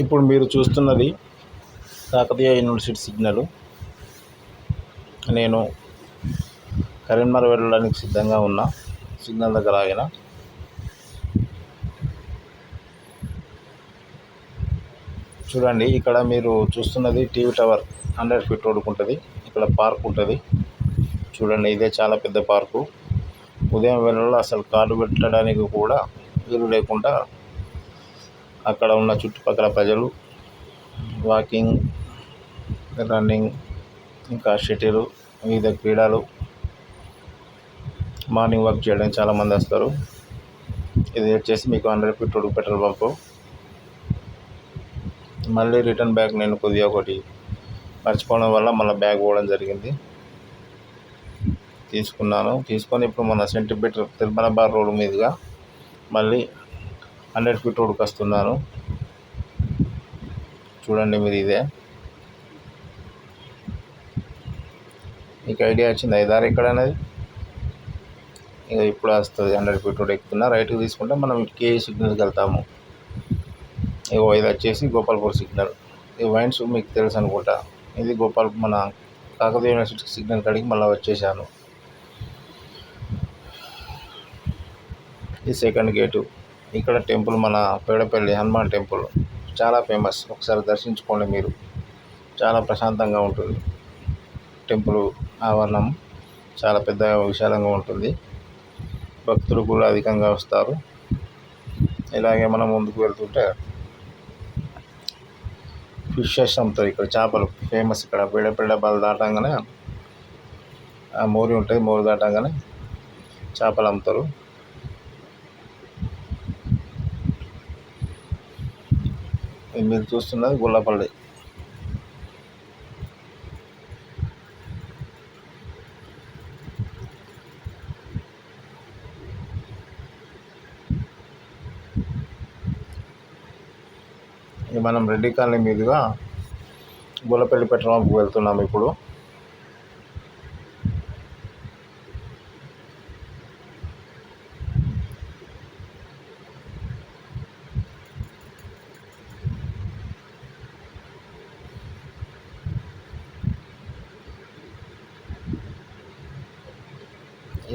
ఇప్పుడు మీరు చూస్తున్నది కాకతీయ యూనివర్సిటీ సిగ్నల్. నేను కరీంనగర్ వెళ్ళడానికి సిద్ధంగా ఉన్నా. సిగ్నల్ దగ్గర ఆగిన. చూడండి, ఇక్కడ మీరు చూస్తున్నది టీవీ టవర్ 100 ఫీట్ రోడ్డుకు ఉంటుంది. ఇక్కడ పార్క్ ఉంటుంది. చూడండి, ఇదే చాలా పెద్ద పార్కు. ఉదయం వేళల్లో అసలు కాలు పెట్టడానికి కూడా వీలు లేకుండా అక్కడ ఉన్న చుట్టుపక్కల ప్రజలు వాకింగ్, రన్నింగ్, ఇంకా షటిల్, వివిధ క్రీడలు, మార్నింగ్ వాక్ చేయడానికి చాలామంది వస్తారు. ఇది వచ్చేసి మీకు 100 ఫీట్ రోడ్డు పెట్రోల్ పంపు. మళ్ళీ రిటర్న్ బ్యాగ్ నేను కొద్దిగా ఒకటి మర్చిపోవడం వల్ల మళ్ళీ బ్యాగ్ పోవడం జరిగింది. తీసుకొని ఇప్పుడు మన సెంటిమీటర్ తిరుమలబార్ రోడ్డు మీదుగా మళ్ళీ 100 ఫీట్ రోడ్డుకి వస్తున్నాను. చూడండి, మీరు ఇదే. మీకు ఐడియా వచ్చింది ఐదారు ఎక్కడ అనేది. ఇక ఇప్పుడు వస్తుంది 100 ఫీట్ రోడ్ ఎక్కుతున్నా. రైట్కి తీసుకుంటే మనం కేఈ సిగ్నల్కి వెళ్తాము. ఇక ఇది వచ్చేసి గోపాల్పూర్ సిగ్నల్. ఈ వైన్స్ మీకు తెలుసు అనుకుంటా. ఇది మన కాకతీయ యూనివర్సిటీ సిగ్నల్ కాడికి మళ్ళీ వచ్చేసాను. ఈ సెకండ్ గేటు. ఇక్కడ టెంపుల్ మన పేడపల్లి హనుమాన్ టెంపుల్ చాలా ఫేమస్. ఒకసారి దర్శించుకోండి మీరు. చాలా ప్రశాంతంగా ఉంటుంది. టెంపుల్ ఆవరణం చాలా పెద్ద విశాలంగా ఉంటుంది. భక్తులు కూడా అధికంగా వస్తారు. ఇలాగే మనం ముందుకు వెళ్తుంటే ఫిషెస్ అమ్ముతారు. ఇక్కడ చేపలు ఫేమస్. ఇక్కడ పేడపల్లి డబ్బాలు దాటంగానే మోరి ఉంటుంది. మోరి దాటంగానే చేపలు అమ్ముతారు. మీరు చూస్తున్నది గుల్లపల్లి. మనం రెడ్డి కాలనీ మీదుగా గుల్లపల్లి పెట్రోల్ పంప్కి వెళ్తున్నాం ఇప్పుడు.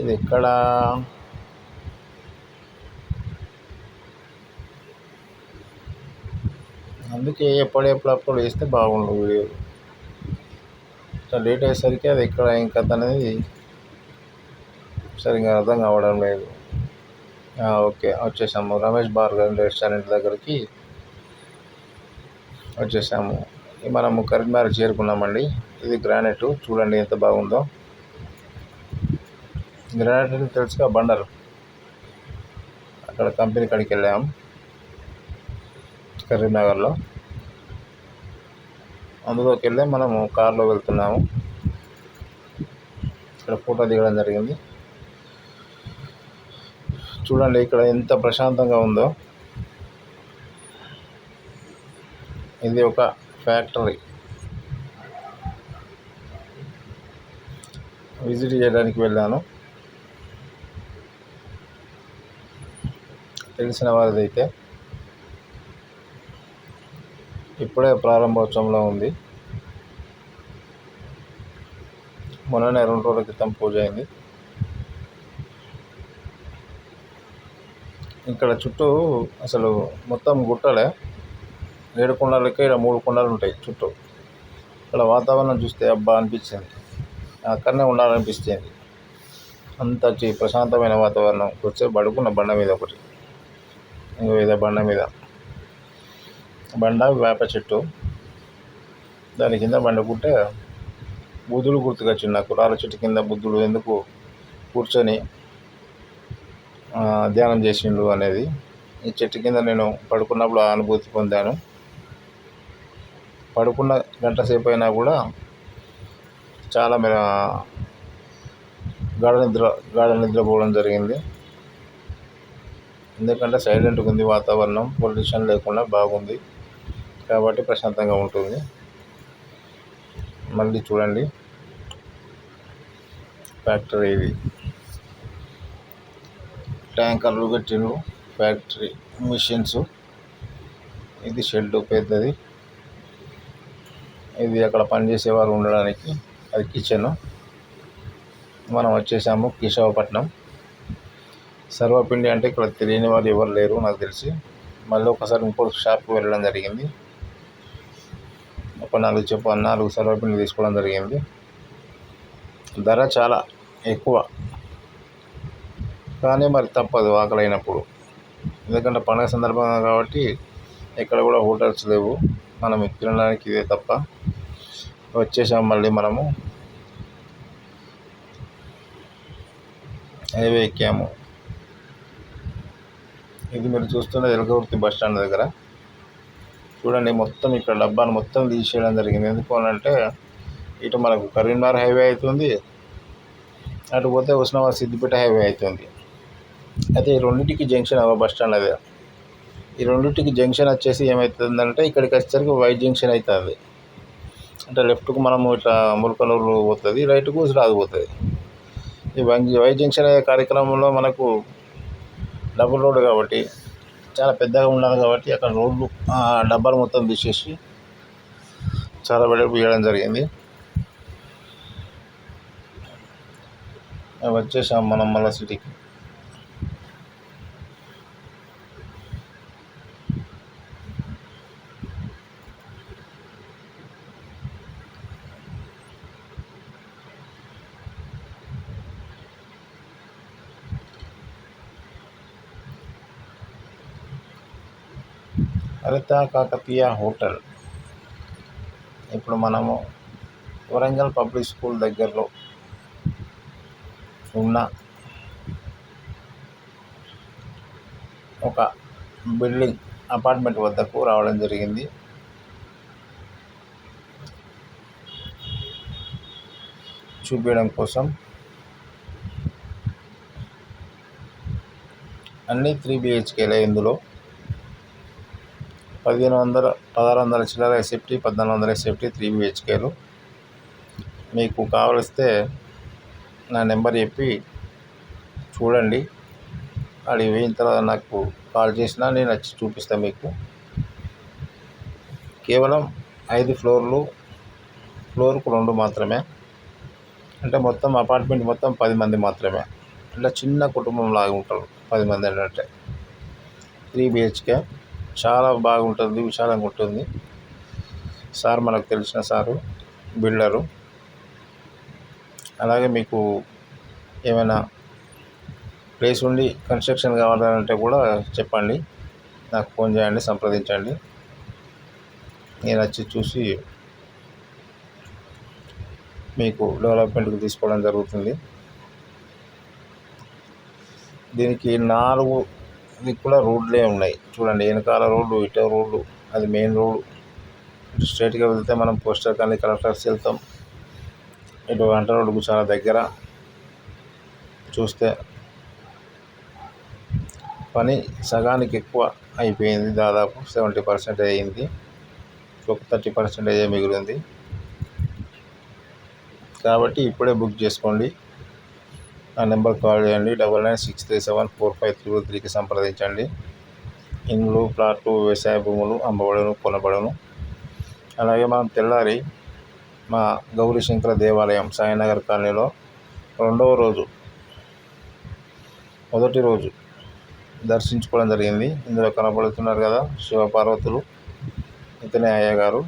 ఇది ఎక్కడ? అందుకే ఎప్పుడప్పుడు వేస్తే బాగుండు వీడియోలు. లేట్ అయ్యేసరికి అది ఎక్కడ ఇంకా అనేది సరిగ్గా అర్థం కావడం లేదు. ఓకే, వచ్చేసాము. రమేష్ బార్ రెస్టారెంట్ దగ్గరికి వచ్చేసాము. మనము కరీంనగర్ చేరుకున్నామండి. ఇది గ్రానైట్. చూడండి ఎంత బాగుందో. గ్రానైట్ తెలుసుగా, బండర్. అక్కడ కంపెనీ కాడికి వెళ్ళాము కరీంనగర్లో. అందులోకి వెళ్ళి మనము కార్లో వెళ్తున్నాము. ఇక్కడ ఫోటో దిగడం జరిగింది. చూడండి ఇక్కడ ఎంత ప్రశాంతంగా ఉందో. ఇది ఒక ఫ్యాక్టరీ. విజిట్ చేయడానికి వెళ్ళాను. తెలిసిన వారిదైతే ఇప్పుడే ప్రారంభోత్సవంలో ఉంది. మొన్ననే 2 రోజుల క్రితం పూజ అయింది. ఇక్కడ చుట్టూ అసలు మొత్తం గుట్టలే. 7 కొండలకే ఇక్కడ 3 కొండలు ఉంటాయి చుట్టూ. ఇక్కడ వాతావరణం చూస్తే అబ్బా అనిపించింది. అక్కడనే ఉండాలనిపిస్తుంది. అంత ప్రశాంతమైన వాతావరణం. వచ్చే పడుకున్న బండ మీద ఒకటి, ఇంకో ఇదే బండ మీద వేప చెట్టు. దాని కింద పండుకుంటే బుద్ధుడు గుర్తుకొచ్చింది నాకు. రాళ్ళ చెట్టు కింద బుద్ధుడు ఎందుకు కూర్చొని ధ్యానం చేసిండు అనేది. ఈ చెట్టు కింద నేను పడుకున్నప్పుడు ఆ అనుభూతి పొందాను. పడుకున్న గంట సేపు అయినా కూడా చాలా గాఢ నిద్రపోవడం జరిగింది. ఎందుకంటే సైలెంట్గా ఉంది వాతావరణం. పొల్యూషన్ లేకుండా బాగుంది కాబట్టి ప్రశాంతంగా ఉంటుంది. మళ్ళీ చూడండి, ఫ్యాక్టరీ ఇది. ట్యాంకర్లు పెట్టిండ్రు. ఫ్యాక్టరీ మిషన్స్ ఇది షెడ్ పెద్దది. ఇది అక్కడ పనిచేసేవారు ఉండడానికి. అది కిచెన్. మనం వచ్చేసాము కేశవపట్నం. సర్వపిండి అంటే ఇక్కడ తెలియని వాళ్ళు ఎవరు లేరు నాకు తెలిసి. మళ్ళీ ఒకసారి ఇంకో షాప్కి వెళ్ళడం జరిగింది. ఒక 4 సర్వపిండి తీసుకోవడం జరిగింది. ధర చాలా ఎక్కువ, కానీ మరి తప్పదు ఆకలైనప్పుడు. ఎందుకంటే పండుగ సందర్భంగా కాబట్టి ఎక్కడ కూడా హోటల్స్ లేవు. మనం తినడానికి ఇదే తప్ప. వచ్చేసాం మళ్ళీ మనము హైవే ఎక్కాము. ఇది మీరు చూస్తున్నది ఎలకకుర్తి బస్ స్టాండ్ దగ్గర. చూడండి, మొత్తం ఇక్కడ డబ్బాను మొత్తం తీసేయడం జరిగింది. ఎందుకు అంటే ఇటు మనకు కరీంనగర్ హైవే అవుతుంది, అటు పోతే ఉస్నాబాద్ సిద్దిపేట హైవే అవుతుంది. అయితే ఈ రెండింటికి జంక్షన్ బస్ స్టాండ్ అదే. ఈ రెండింటికి జంక్షన్ వచ్చేసి ఏమవుతుందంటే ఇక్కడికి వచ్చేసరికి వై జంక్షన్ అవుతుంది. అంటే లెఫ్ట్కు మనము ఇట్లా ములకలూరు పోతుంది, రైట్కు హుజరాబాద్ పోతుంది. ఈ వై జంక్షన్ అయ్యే కార్యక్రమంలో మనకు డబుల్ రోడ్ కాబట్టి చాలా పెద్దగా ఉండాలి కాబట్టి అక్కడ రోడ్లు డబ్బాలు మొత్తం తీసేసి చాలా వెడల్పు చేయడం జరిగింది. వచ్చేసాం మనం మళ్ళీ సిటీకి. హరిత కాకతీయ హోటల్. ఇప్పుడు మనము వరంగల్ పబ్లిక్ స్కూల్ దగ్గరలో ఉన్న ఒక బిల్డింగ్ అపార్ట్మెంట్ వద్దకు రావడం జరిగింది. చూపించడం కోసం. అన్నీ 3 BHKలే. ఇందులో 1600 చిల్లర ఎస్ఎఫ్టీ, 1400 ఎస్ఎఫ్టీ 3 BHKలు. మీకు కావలిస్తే నా నెంబర్ చెప్పి చూడండి. అది అయిన తర్వాత నాకు కాల్ చేసినా నేను వచ్చి చూపిస్తాను మీకు. కేవలం 5 ఫ్లోర్లు, ఫ్లోర్కు 2 మాత్రమే. అంటే మొత్తం అపార్ట్మెంట్ మొత్తం 10 మంది మాత్రమే. అంటే చిన్న కుటుంబం లాగా ఉంటారు 10 మంది అంటే. 3 BHK చాలా బాగుంటుంది, విశాలంగా ఉంటుంది. సార్ మనకు తెలిసిన సారు, బిల్డరు. అలాగే మీకు ఏమైనా ప్లేస్ ఉండి కన్స్ట్రక్షన్ కావాలంటే కూడా చెప్పండి, నాకు ఫోన్ చేయండి, సంప్రదించండి. నేను వచ్చి చూసి మీకు డెవలప్మెంట్కి తీసుకోవడం జరుగుతుంది. దీనికి 4 దిక్కుల రోడ్లే ఉన్నాయి. చూడండి, వెనకాల రోడ్డు, ఇటు రోడ్డు, అది మెయిన్ రోడ్డు. ఇటు స్ట్రైట్గా వెళ్తే మనం పోస్టర్ కానీ కలెక్టర్స్ వెళ్తాం. ఇటు వంట రోడ్డుకు చాలా దగ్గర. చూస్తే పని సగానికి ఎక్కువ అయిపోయింది. దాదాపు 70% అయింది. ఒక 30% మిగిలింది. కాబట్టి ఇప్పుడే బుక్ చేసుకోండి. నా నెంబర్ కాల్ చేయండి. 9963745303కి సంప్రదించండి. ఇండ్లు, ప్లాట్లు, వ్యవసాయ భూములు అమ్మబడును, కొనబడును. అలాగే మనం తెల్లారి మా గౌరీశంకర దేవాలయం సాయినగర్ కాలనీలో మొదటి రోజు దర్శించుకోవడం జరిగింది. ఇందులో కనబడుతున్నారు కదా శివపార్వతులు, ఇతనే అయ్యగారు.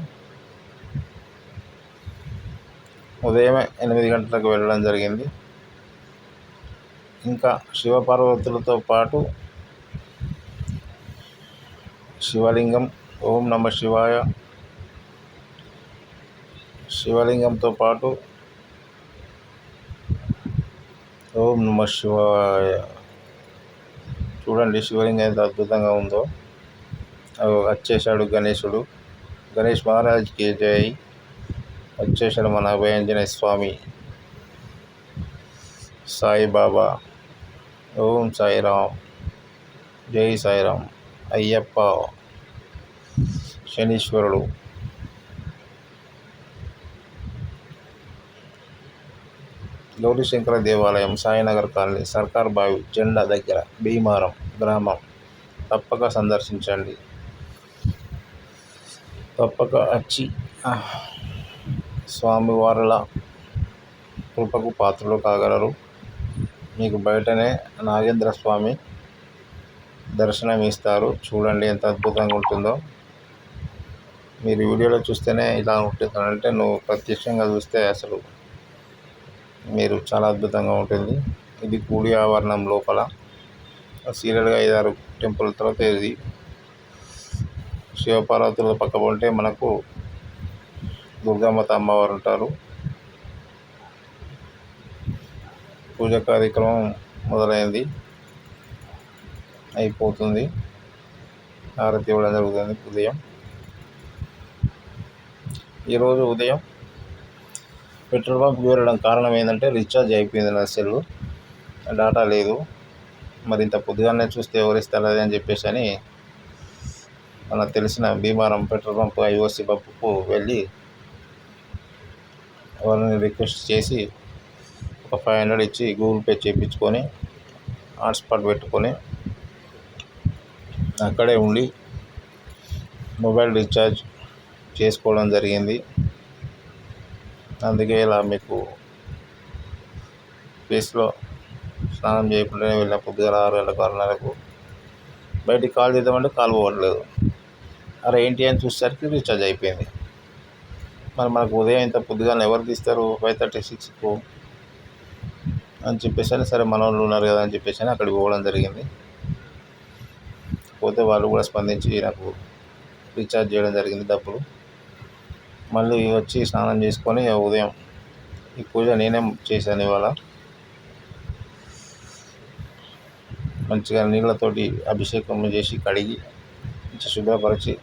ఉదయమే 8 గంటలకు వెళ్ళడం జరిగింది. ఇంకా శివపార్వతులతో పాటు శివలింగం, ఓం నమ శివాయ, శివలింగంతో పాటు ఓం నమ శివాయ. చూడండి శివలింగం ఎంత అద్భుతంగా ఉందో. వచ్చేసాడు గణేశుడు. గణేష్ మహారాజ్కి జై. వచ్చేసాడు మన అభయాంజనేయ స్వామి, సాయిబాబా. ఓం సాయిరామ్, జై సాయిరామ్. అయ్యప్ప, శనీశ్వరుడు. గౌరీశంకర దేవాలయం సాయినగర్ కాలనీ, సర్కార్ బావి జెండా దగ్గర, భీమారం గ్రామం. తప్పక సందర్శించండి. తప్పక వచ్చి స్వామివారుల కృపకు పాత్రలు కాగలరు. మీకు బయటనే నాగేంద్ర స్వామి దర్శనం ఇస్తారు. చూడండి ఎంత అద్భుతంగా ఉంటుందో. మీరు వీడియోలో చూస్తేనే ఇలా ఉంటుంది అంటే నువ్వు ప్రత్యక్షంగా చూస్తే అసలు మీరు చాలా అద్భుతంగా ఉంటుంది. ఇది గుడి ఆవరణం లోపల సీరియల్గా 5-6 టెంపుల్ తర్వాత ఇది శివపార్వతుల పక్క ఉంటే మనకు దుర్గామాత అమ్మవారు ఉంటారు. పూజ కార్యక్రమం మొదలైంది, అయిపోతుంది. హారతి ఇవ్వడం జరుగుతుంది ఉదయం. ఈరోజు ఉదయం పెట్రోల్ బంక్ వెళ్ళడం కారణం ఏంటంటే రీఛార్జ్ అయిపోయింది నా సెల్, డాటా లేదు. మరి ఇంత పొద్దుగానే చూస్తే ఎవరిస్తారు అని చెప్పేసి అని మనకు తెలిసిన భీమారం పెట్రోల్ బంక్ ఐఓసి బంక్కు వెళ్ళి వాళ్ళని రిక్వెస్ట్ చేసి ఒక 500 ఇచ్చి గూగుల్ పే చేయించుకొని హాట్స్పాట్ పెట్టుకొని అక్కడే ఉండి మొబైల్ రీఛార్జ్ చేసుకోవడం జరిగింది. అందుకే ఇలా మీకు ఫేస్లో స్నానం చేయకుండానే వెళ్ళిన పొద్దుగాల 6 గంటలకు 6:30కు బయటికి కాల్ చేద్దామంటే కాల్ పోవట్లేదు. అరే ఏంటి అని చూసేసరికి రీఛార్జ్ అయిపోయింది. మరి మనకు ఉదయం ఇంత పొద్దుగానే ఎవరు తీస్తారు 5:36కు అని చెప్పేసి సరే మన వాళ్ళు ఉన్నారు కదా అని చెప్పేసి అక్కడికి పోవడం జరిగింది. పోతే వాళ్ళు కూడా స్పందించి నాకు రీఛార్జ్ చేయడం జరిగింది డబ్బులు. మళ్ళీ వచ్చి స్నానం చేసుకొని ఉదయం ఈ పూజ నేనే చేశాను. ఇవాళ మంచిగా నీళ్ళతోటి అభిషేకం చేసి కడిగి మంచి శుభ్రపరిచి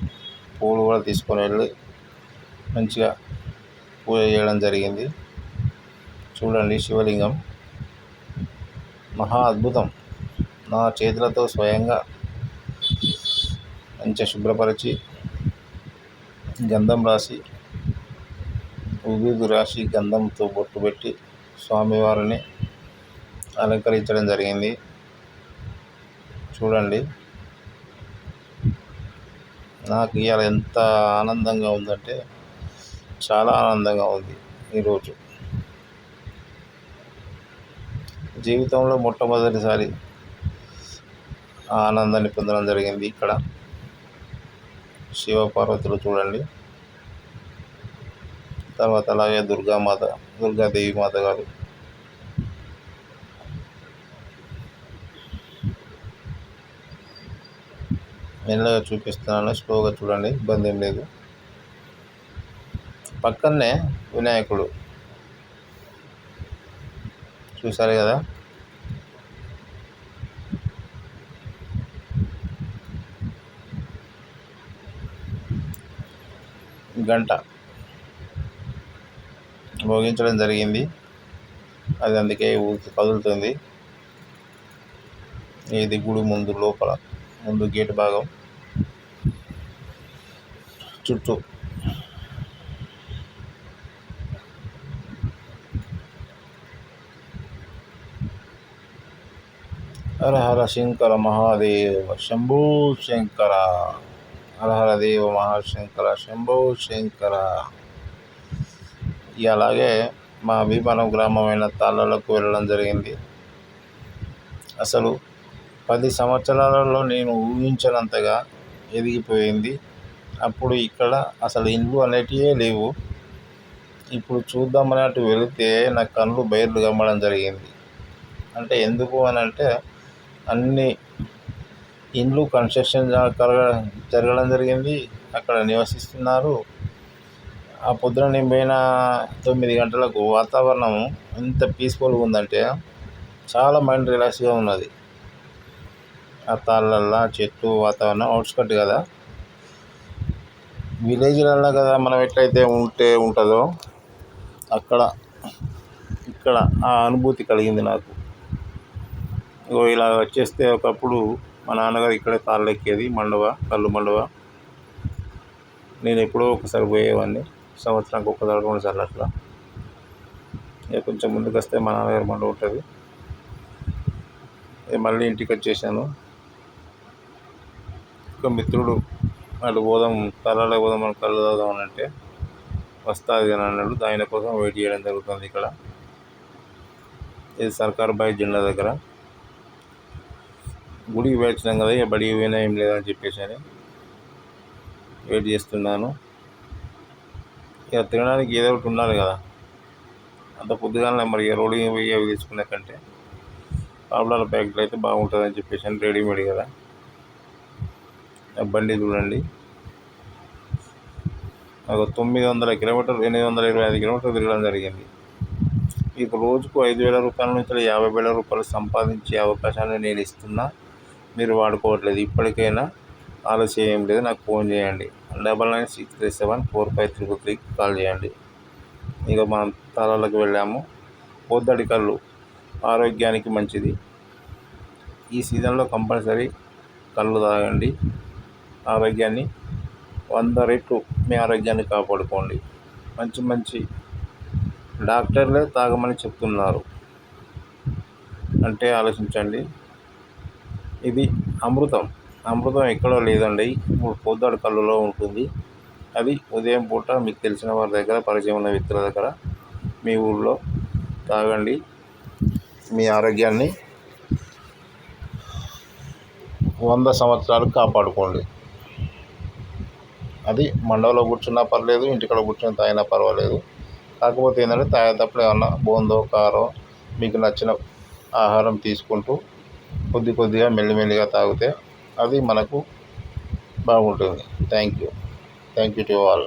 పూలు కూడా తీసుకొని వెళ్ళి మంచిగా పూజ చేయడం జరిగింది. చూడండి శివలింగం మహా అద్భుతం. నా చేతులతో స్వయంగా మంచిగా శుభ్రపరిచి గంధం రాసి ఉదూది రాసి గంధంతో బొట్టు పెట్టి స్వామివారిని అలంకరించడం జరిగింది. చూడండి నాకు ఇవాళ ఎంత ఆనందంగా ఉందంటే చాలా ఆనందంగా ఉంది. ఈరోజు జీవితంలో మొట్టమొదటిసారి ఆ ఆనందాన్ని పొందడం జరిగింది. ఇక్కడ శివపార్వతులు చూడండి, తర్వాత అలాగే దుర్గాదేవి మాత గారు, మెల్లగా చూపిస్తున్నాను, స్లోగా చూడండి, ఇబ్బంది ఏం లేదు. పక్కనే వినాయకుడు చూసారు కదా. గంట మోగించడం జరిగింది, అది అందుకే కదులుతుంది. ఇది గుడి ముందు లోపల ముందు గేట్ భాగం చుట్టూ హర హర శంకర మహాదేవ శంభో శంకర, హర హర దేవ మహాశంకర శంభో శంకర. అలాగే మా భీమవరం గ్రామమైన తాళ్ళలకు వెళ్ళడం జరిగింది. అసలు 10 సంవత్సరాలలో నేను ఊహించినంతగా ఎదిగిపోయింది. అప్పుడు ఇక్కడ అసలు ఇండ్లు అనేటివే లేవు. ఇప్పుడు చూద్దామన్నట్టు వెళితే నా కళ్ళు బయర్లు కమ్మడం జరిగింది. అంటే ఎందుకు అని అంటే అన్ని ఇండ్లు కన్స్ట్రక్షన్ జరగడం జరిగింది, అక్కడ నివసిస్తున్నారు. ఆ పొద్దున నేను పోయిన 9 గంటలకు వాతావరణం ఎంత పీస్ఫుల్గా ఉందంటే చాలా మైండ్ రిలాక్స్గా ఉన్నది. ఆ తాళ్ళల్లో చెట్లు వాతావరణం అవుట్స్కట్ కదా, విలేజ్లల్లో కదా మనం ఎట్లయితే ఉంటుందో ఇక్కడ ఆ అనుభూతి కలిగింది నాకు. ఇలా వచ్చేస్తే ఒకప్పుడు మా నాన్నగారు ఇక్కడే తాళ్ళు ఎక్కేది, కళ్ళు మండవ. నేను ఎప్పుడో ఒకసారి పోయేవాడిని, సంవత్సరానికి 1-2 సార్లు అట్లా. కొంచెం ముందుకు వస్తే మా నాన్నగారు మండవ ఉంటుంది. మళ్ళీ ఇంటికి వచ్చేసాను. ఒక మిత్రుడు అటు పోదాం కళ్ళలోకి పోదాం, మనం కళ్ళు తాగుదాం అని అంటే వస్తుంది అని అన్నాడు. దాని కోసం వెయిట్ చేయడం జరుగుతుంది. ఇక్కడ ఇది సర్కార్ బాయ్ జెండా దగ్గర. గుడికి వచ్చినాం కదా, ఇక బడికి పోయినా ఏం లేదని చెప్పేసి అని వెయిట్ చేస్తున్నాను. ఇక తినడానికి ఏదో ఒకటి ఉండాలి కదా, అంత పొద్దుగానే మరి రోడ్డు పోయి అవి తీసుకునే కంటే పాపడాల ప్యాకెట్లు అయితే బాగుంటుందని చెప్పేసి అని రెడీమేడ్ కదా. బండి చూడండి, ఒక 900 కిలోమీటర్లు 825 కిలోమీటర్లు తిరగడం జరిగింది. మీకు రోజుకు 5,000 రూపాయల నుంచి 50,000 రూపాయలు సంపాదించే అవకాశాన్ని నేను ఇస్తున్నా, మీరు వాడుకోవట్లేదు. ఇప్పటికైనా ఆలస్యం ఏం లేదు, నాకు ఫోన్ చేయండి. 9963745333 కాల్ చేయండి. ఇక మనం తాళాలకు వెళ్ళాము. పొద్దటి కళ్ళు ఆరోగ్యానికి మంచిది. ఈ సీజన్లో కంపల్సరీ కళ్ళు తాగండి. ఆరోగ్యాన్ని 100 రెట్లు మీ ఆరోగ్యాన్ని కాపాడుకోండి. మంచి మంచి డాక్టర్లే తాగమని చెప్తున్నారు అంటే ఆలోచించండి. ఇది అమృతం. అమృతం ఎక్కడో లేదండి, పొద్దుటి కళ్ళులో ఉంటుంది. అది ఉదయం పూట మీకు తెలిసిన వారి దగ్గర, పరిచయం ఉన్న వ్యక్తుల దగ్గర మీ ఊళ్ళో తాగండి. మీ ఆరోగ్యాన్ని 100 సంవత్సరాలు కాపాడుకోండి. అది మండపంలో కూర్చున్నా పర్లేదు, ఇంటికాడ కూర్చొని తాగినా పర్వాలేదు. కాకపోతే ఏంటంటే తాగేటప్పుడు ఏమన్నా బోందో కారో మీకు నచ్చిన ఆహారం తీసుకుంటూ కొద్దిగా మెల్లిమెల్లిగా తాగితే అది మనకు బాగుంటుంది. Thank you to all.